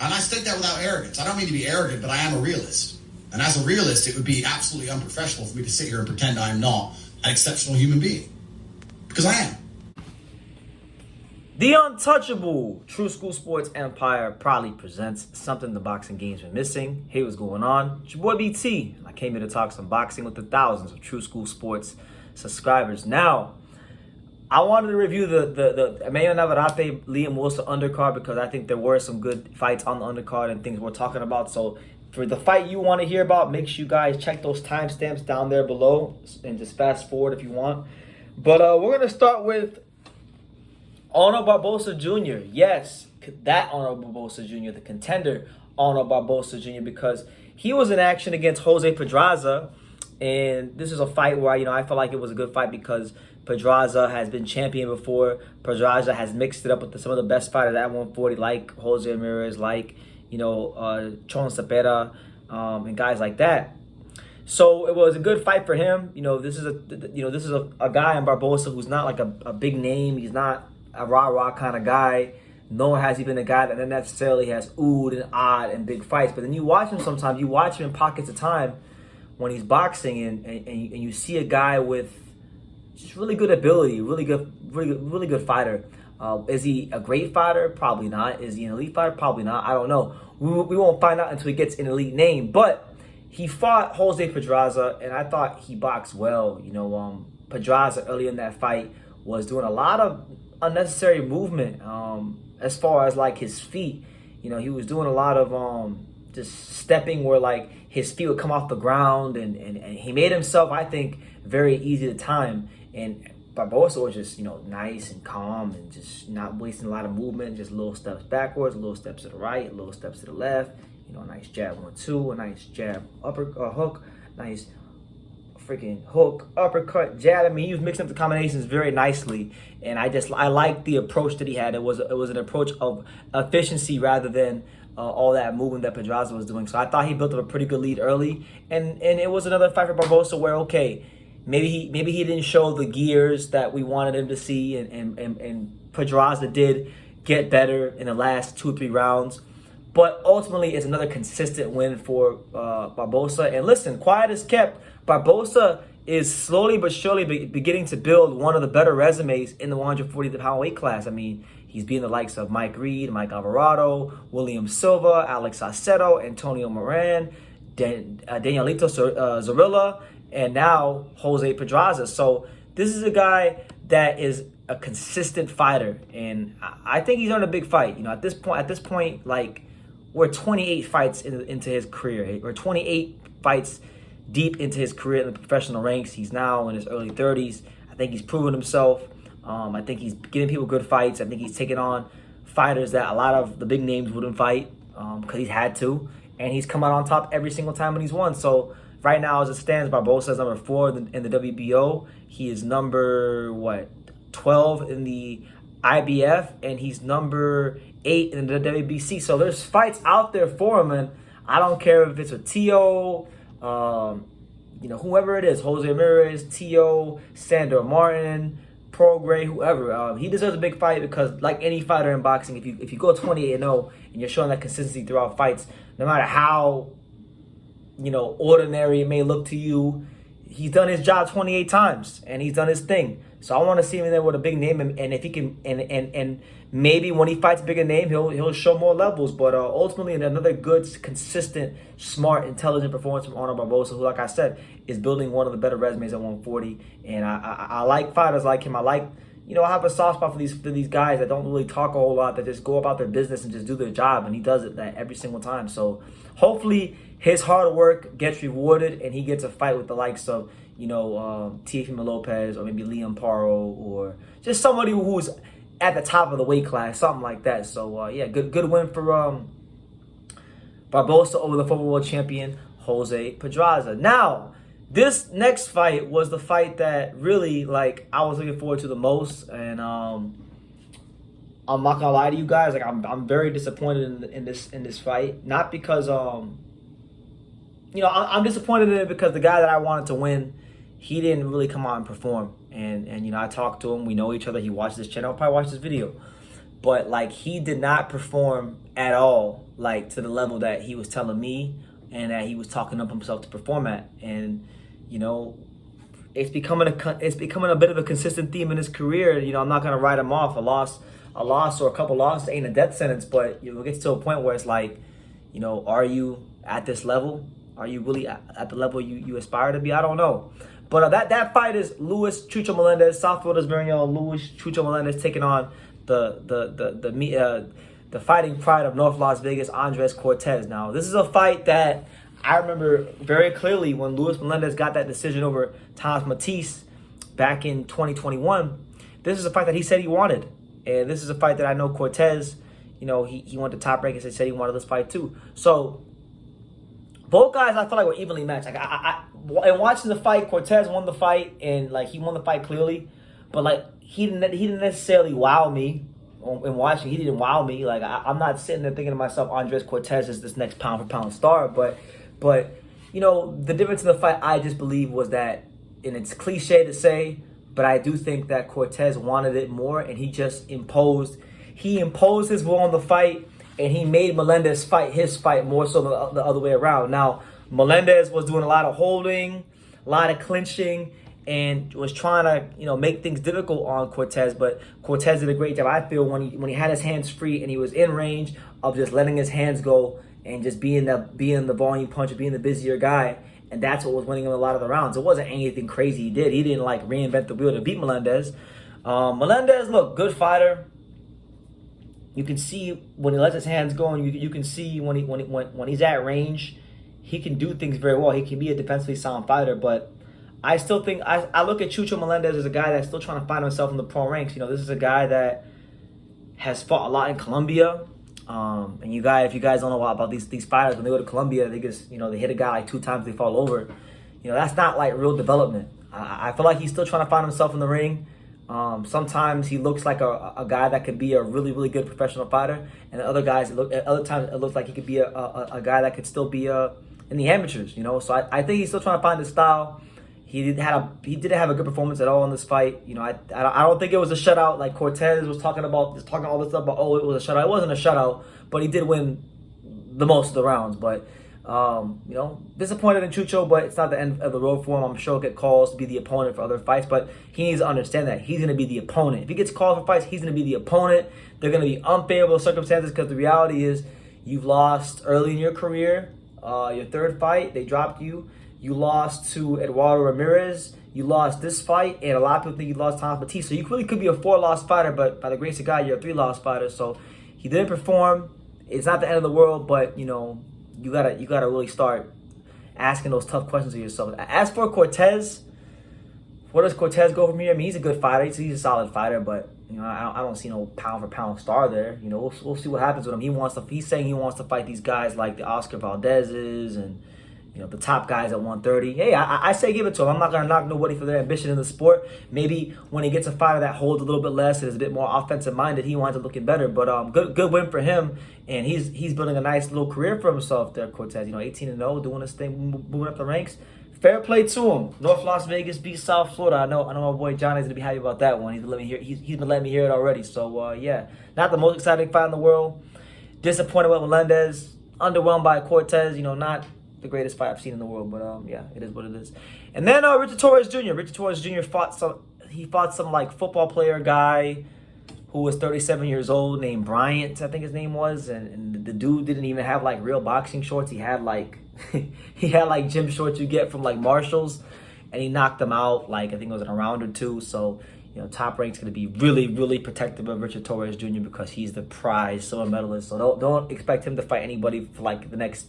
And I state that without arrogance. I don't mean to be arrogant, but I am a realist. And as a realist, it would be absolutely unprofessional for me to sit here and pretend I'm not an exceptional human being. Because I am. The untouchable True School Sports Empire proudly presents something the boxing game's been missing. Hey, what's going on? It's your boy BT. I came here to talk some boxing with the thousands of True School Sports subscribers. Now, I wanted to review the Emmanuel Navarrete Liam Wilson undercard because I think there were some good fights on the undercard and things we're talking about. So for the fight you want to hear about, make sure you guys check those timestamps down there below and just fast forward if you want. But we're going to start with Arnold Barboza Jr. Yes, that Arnold Barboza Jr., the contender Arnold Barboza Jr., because he was in action against Jose Pedraza. And this is a fight where, I felt like it was a good fight because Pedraza has been champion before. Pedraza has mixed it up with some of the best fighters at 140, like Jose Ramirez, like, Chon Cepeda, and guys like that. So it was a good fight for him. This is a guy in Barboza who's not like a big name. He's not a rah-rah kind of guy. Nor has he been a guy that necessarily has oohed and odd and big fights. But then you watch him sometimes. You watch him in pockets of time when he's boxing, and you see a guy with just really good ability, really good fighter. Is he a great fighter? Probably not. Is he an elite fighter? Probably not. I don't know. We won't find out until he gets an elite name. But he fought Jose Pedraza, and I thought he boxed well. Pedraza early in that fight was doing a lot of unnecessary movement as far as like his feet. He was doing a lot of just stepping where like his feet would come off the ground, and he made himself, I think, very easy to time. And Barboza was just, nice and calm and just not wasting a lot of movement, just little steps backwards, little steps to the right, little steps to the left, a nice jab 1-2, a nice jab hook, nice freaking hook, uppercut, jab. I mean, he was mixing up the combinations very nicely, and I like the approach that he had. It was an approach of efficiency rather than all that movement that Pedraza was doing. So I thought he built up a pretty good lead early, and it was another fight for Barboza where, okay, maybe he didn't show the gears that we wanted him to see, and Pedraza did get better in the last 2 or 3 rounds. But ultimately, it's another consistent win for Barboza. And listen, quiet as kept, Barboza is slowly but surely beginning to build one of the better resumes in the 140-pound weight class. I mean, he's beaten the likes of Mike Reed, Mike Alvarado, William Silva, Alex Aceto, Antonio Moran, Danielito Zorrilla, and now Jose Pedraza. So this is a guy that is a consistent fighter, and I think he's on a big fight. At this point, like, we're 28 fights into his career. We're 28 fights deep into his career in the professional ranks. He's now in his early 30s. I think he's proven himself. I think he's giving people good fights. I think he's taking on fighters that a lot of the big names wouldn't fight because he's had to. And he's come out on top every single time when he's won. So right now, as it stands, Barboza is number 4 in the WBO. He is number, 12 in the IBF, and he's number 8 in the WBC. So there's fights out there for him, and I don't care if it's with T.O., whoever it is, Jose Ramirez, T.O., Sandor Martin, Prograis, whoever. He deserves a big fight because, like any fighter in boxing, if you go 28-0 and you're showing that consistency throughout fights, no matter how ordinary it may look to you, he's done his job 28 times and he's done his thing. So I want to see him in there with a big name, and if he can, and maybe when he fights a bigger name, he'll show more levels. But ultimately, another good, consistent, smart, intelligent performance from Arnold Barboza, who, like I said, is building one of the better resumes at 140. And I like fighters like him. I like, I have a soft spot for these guys that don't really talk a whole lot, that just go about their business and just do their job, and he does it that every single time. So hopefully his hard work gets rewarded and he gets a fight with the likes of Teofimo Lopez, or maybe Liam Paro, or just somebody who's at the top of the weight class, something like that. So yeah, good win for Barboza over the former world champion Jose Pedraza. Now, this next fight was the fight that really, like, I was looking forward to the most, and I'm not gonna lie to you guys, like, I'm very disappointed in this fight. Not because I'm disappointed in it because the guy that I wanted to win, he didn't really come out and perform. And I talked to him. We know each other. He watched this channel. I'll probably watch this video. but like he did not perform at all, like to the level that he was telling me and that he was talking up himself to perform at. And you know, it's becoming a bit of a consistent theme in his career. You know, I'm not gonna write him off. A loss or a couple losses ain't a death sentence, but you know, it gets to a point where it's like, you know, are you at this level? Are you really at the level you aspire to be? I don't know. But that fight is Luis Chucho Melendez, Southfielders very own Luis Chucho Melendez, taking on the fighting pride of North Las Vegas, Andres Cortes. Now, this is a fight that I remember very clearly when Luis Melendez got that decision over Thomas Matisse back in 2021. This is a fight that he said he wanted. And this is a fight that I know Cortes, you know, he went to Top Rank and said he wanted this fight too. So both guys, I feel like, were evenly matched. Like in watching the fight, Cortes won the fight, and like he won the fight clearly, but like he didn't necessarily wow me in watching. He didn't wow me. Like I'm not sitting there thinking to myself, Andres Cortes is this next pound for pound star. But you know, the difference in the fight, I just believe, was that, and it's cliche to say, but I do think that Cortes wanted it more, and he just imposed his will on the fight. And he made Melendez fight his fight more so than the other way around. Now, Melendez was doing a lot of holding, a lot of clinching, and was trying to, you know, make things difficult on Cortes. But Cortes did a great job, I feel, when he had his hands free and he was in range of just letting his hands go and just being the volume puncher, being the busier guy. And that's what was winning him a lot of the rounds. It wasn't anything crazy he did. He didn't like reinvent the wheel to beat Melendez. Melendez, look, good fighter. You can see when he lets his hands go, and you can see when he's at range, he can do things very well. He can be a defensively sound fighter, but I still think I look at Chucho Melendez as a guy that's still trying to find himself in the pro ranks. You know, this is a guy that has fought a lot in Colombia. And if you guys don't know about these fighters, when they go to Colombia, they just, you know, they hit a guy like 2 times, they fall over. You know, that's not like real development. I feel like he's still trying to find himself in the ring. Sometimes he looks like a guy that could be a really, really good professional fighter, and other times it looks like he could be a guy that could still be in the amateurs. You know, so I think he's still trying to find his style. He didn't have a good performance at all in this fight. You know, I don't think it was a shutout like Cortes was talking all this stuff about. Oh, it was a shutout. It wasn't a shutout, but he did win the most of the rounds. But you know, disappointed in Chucho, but it's not the end of the road for him. I'm sure he'll get calls to be the opponent for other fights, but he needs to understand that he's going to be the opponent. If he gets called for fights, he's going to be the opponent. They're going to be unfavorable circumstances, because the reality is you've lost early in your career. Your third fight, they dropped you. You lost to Eduardo Ramirez. You lost this fight, and a lot of people think you lost Thomas Matisse. So you really could be a 4-loss fighter, but by the grace of God, you're a 3-loss fighter. So he didn't perform. It's not the end of the world, but you know, you gotta really start asking those tough questions of yourself. As for Cortes, where does Cortes go from here? I mean, he's a good fighter. He's a solid fighter, but you know, I don't see no pound for pound star there. You know, we'll see what happens with him. He's saying he wants to fight these guys like the Oscar Valdez's and, you know, the top guys at 130. Hey, I say give it to him. I'm not going to knock nobody for their ambition in the sport. Maybe when he gets a fighter that holds a little bit less and is a bit more offensive minded, he winds up looking better. But good win for him, and he's building a nice little career for himself there, Cortes. You know, 18-0, doing his thing, moving up the ranks. Fair play to him. North Las Vegas beat South Florida. I know my boy Johnny's gonna be happy about that one. He's been letting me hear it already. So yeah, not the most exciting fight in the world. Disappointed with Melendez. Underwhelmed by Cortes. You know, not the greatest fight I've seen in the world, but yeah, it is what it is. And then Richard Torres Jr. Richard Torres Jr. fought some like football player guy who was 37 years old named Bryant, I think his name was, and the dude didn't even have like real boxing shorts. He had like gym shorts you get from like Marshalls, and he knocked him out like, I think it was in a round or two. So, you know, Top Rank's going to be really, really protective of Richard Torres Jr. because he's the prize silver medalist. So don't expect him to fight anybody for like the next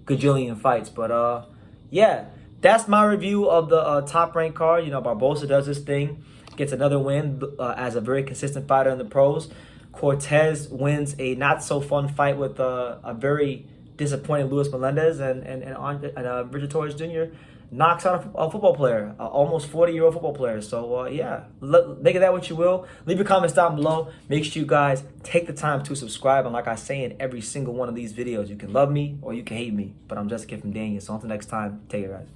gajillion fights. But yeah, that's my review of the Top Rank card. You know, Barboza does this thing, gets another win as a very consistent fighter in the pros. Cortes wins a not so fun fight with a very disappointing Luis Melendez, and Richard Torres Jr. knocks out a football player, almost 40-year-old football player. So yeah, make of that what you will. Leave your comments down below. Make sure you guys take the time to subscribe. And like I say in every single one of these videos, you can love me or you can hate me, but I'm just a kid from Daniel. So until next time, take it guys.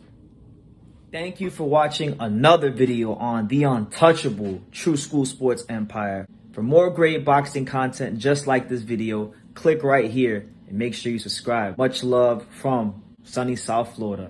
Thank you for watching another video on the untouchable True School Sports Empire. For more great boxing content just like this video, click right here and make sure you subscribe. Much love from sunny South Florida.